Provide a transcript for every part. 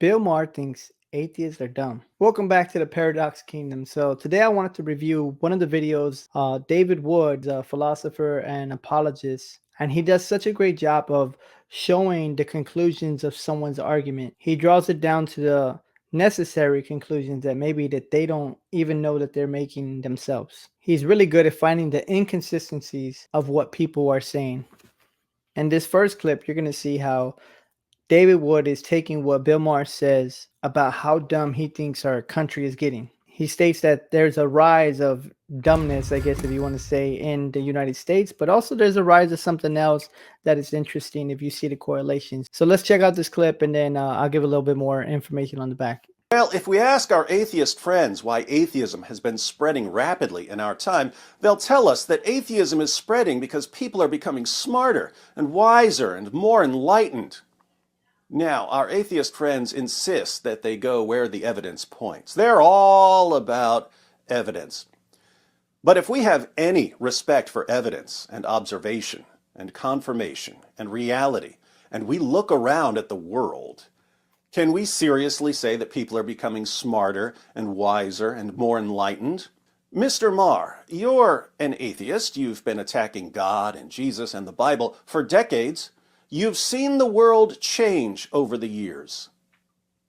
Bill Maher thinks atheists are dumb. Welcome back to the Paradox Kingdom. So today I wanted to review one of the videos. David Wood, a philosopher and apologist, and he does such a great job of showing the conclusions of someone's argument. He draws it down to the necessary conclusions that maybe that they don't even know that they're making themselves. He's really good at finding the inconsistencies of what people are saying. In this first clip, you're going to see how David Wood is taking what Bill Maher says about how dumb he thinks our country is getting. He states that there's a rise of dumbness, I guess, if you want to say, in the United States, but also there's a rise of something else that is interesting if you see the correlations. So let's check out this clip and then I'll give a little bit more information on the back. Well, if we ask our atheist friends why atheism has been spreading rapidly in our time, they'll tell us that atheism is spreading because people are becoming smarter and wiser and more enlightened. Now, our atheist friends insist that they go where the evidence points. They're all about evidence. But if we have any respect for evidence and observation and confirmation and reality, and we look around at the world, can we seriously say that people are becoming smarter and wiser and more enlightened? Mr. Maher, you're an atheist. You've been attacking God and Jesus and the Bible for decades. You've seen the world change over the years.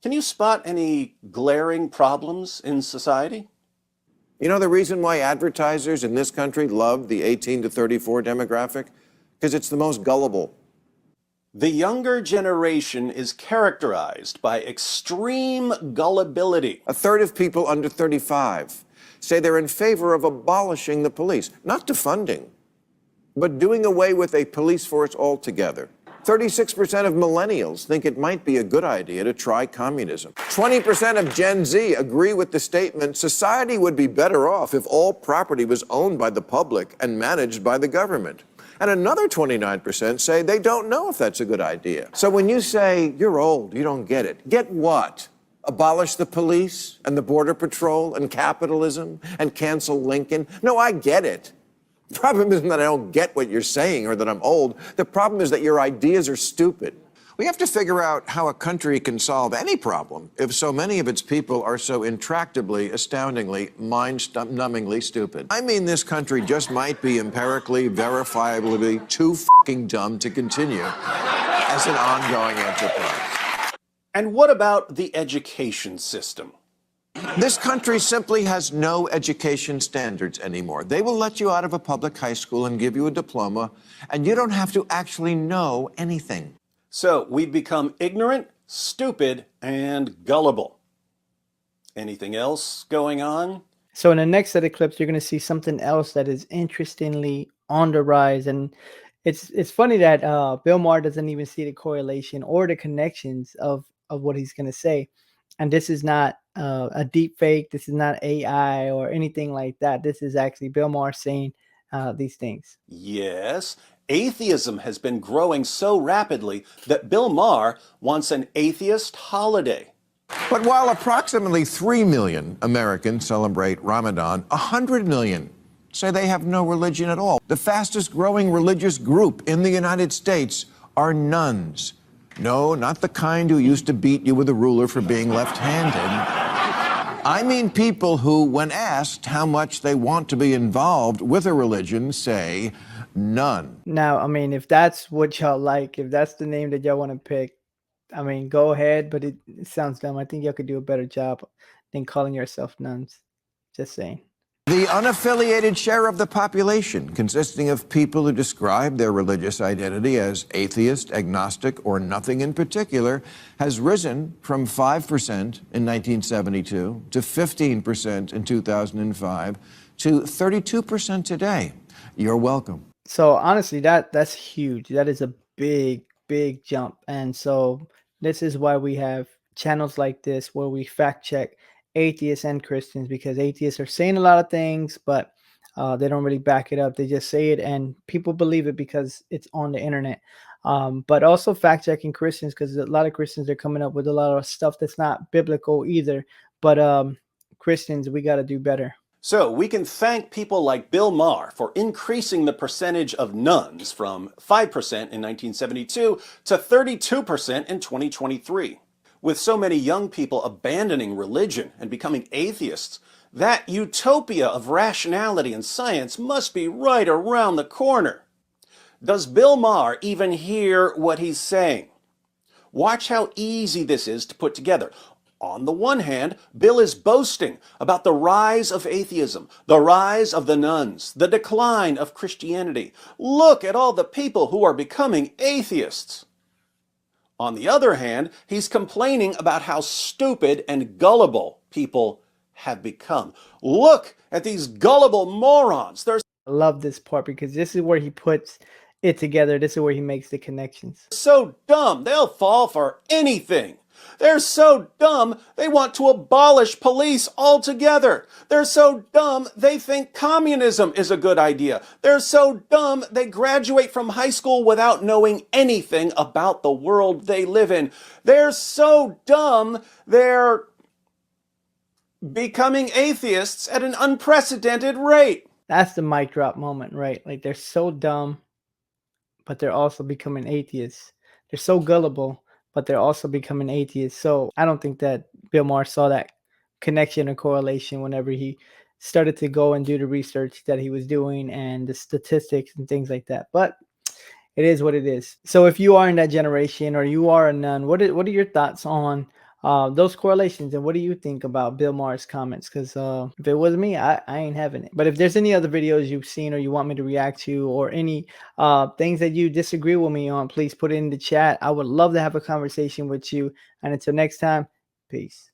Can you spot any glaring problems in society? You know the reason why advertisers in this country love the 18 to 34 demographic? Because it's the most gullible. The younger generation is characterized by extreme gullibility. A third of people under 35 say they're in favor of abolishing the police, not defunding, but doing away with a police force altogether. 36% of millennials think it might be a good idea to try communism. 20% of Gen Z agree with the statement, society would be better off if all property was owned by the public and managed by the government. And another 29% say they don't know if that's a good idea. So when you say, you're old, you don't get it, get what? Abolish the police and the border patrol and capitalism and cancel Lincoln? No, I get it. The problem isn't that I don't get what you're saying or that I'm old. The problem is that your ideas are stupid. We have to figure out how a country can solve any problem if so many of its people are so intractably, astoundingly, mind-numbingly stupid. I mean, this country just might be empirically, verifiably too fucking dumb to continue as an ongoing enterprise. And what about the education system? This country simply has no education standards anymore. They will let you out of a public high school and give you a diploma, and you don't have to actually know anything. So we've become ignorant, stupid, and gullible. Anything else going on? So in the next set of clips, you're going to see something else that is interestingly on the rise. And it's funny that Bill Maher doesn't even see the correlation or the connections of what he's going to say. And this is not a deep fake. This is not AI or anything like that. This is actually Bill Maher saying these things. Yes, atheism has been growing so rapidly that Bill Maher wants an atheist holiday. But while approximately 3 million Americans celebrate Ramadan, 100 million say they have no religion at all. The fastest growing religious group in the United States are nuns. No, not the kind who used to beat you with a ruler for being left-handed. I mean people who, when asked how much they want to be involved with a religion, say none. Now, I mean, if that's what y'all like, if that's the name that y'all want to pick, I mean, go ahead, but it sounds dumb. I think y'all could do a better job than calling yourself nuns. Just saying. The unaffiliated share of the population, consisting of people who describe their religious identity as atheist, agnostic, or nothing in particular, has risen from 5% in 1972 to 15% in 2005 to 32% today. You're welcome. So honestly, that's huge. That is a big jump. And so this is why we have channels like this where we fact check atheists and Christians, because atheists are saying a lot of things, but they don't really back it up. They just say it and people believe it because it's on the internet. But also fact checking Christians, because a lot of Christians are coming up with a lot of stuff that's not biblical either. But Christians, we got to do better. So we can thank people like Bill Maher for increasing the percentage of nuns from 5% in 1972 to 32% in 2023. With so many young people abandoning religion and becoming atheists, that utopia of rationality and science must be right around the corner. Does Bill Maher even hear what he's saying? Watch how easy this is to put together. On the one hand, Bill is boasting about the rise of atheism, the rise of the nuns, the decline of Christianity. Look at all the people who are becoming atheists. On the other hand, he's complaining about how stupid and gullible people have become. Look at these gullible morons. They're I love this part because this is where he puts it together. This is where he makes the connections. so dumb, they'll fall for anything. They're so dumb, they want to abolish police altogether. They're so dumb, they think communism is a good idea. They're so dumb, they graduate from high school without knowing anything about the world they live in. They're so dumb, they're becoming atheists at an unprecedented rate. That's the mic drop moment, right? Like, they're so dumb, but they're also becoming atheists. They're so gullible, but they're also becoming atheists. So I don't think that Bill Maher saw that connection or correlation whenever he started to go and do the research that he was doing and the statistics and things like that. But it is what it is. So if you are in that generation or you are a nun, what are your thoughts on those correlations, and what do you think about Bill Maher's comments? Because if it was me, I ain't having it. But if there's any other videos you've seen or you want me to react to, or any things that you disagree with me on, please put it in the chat. I would love to have a conversation with you. And until next time, peace.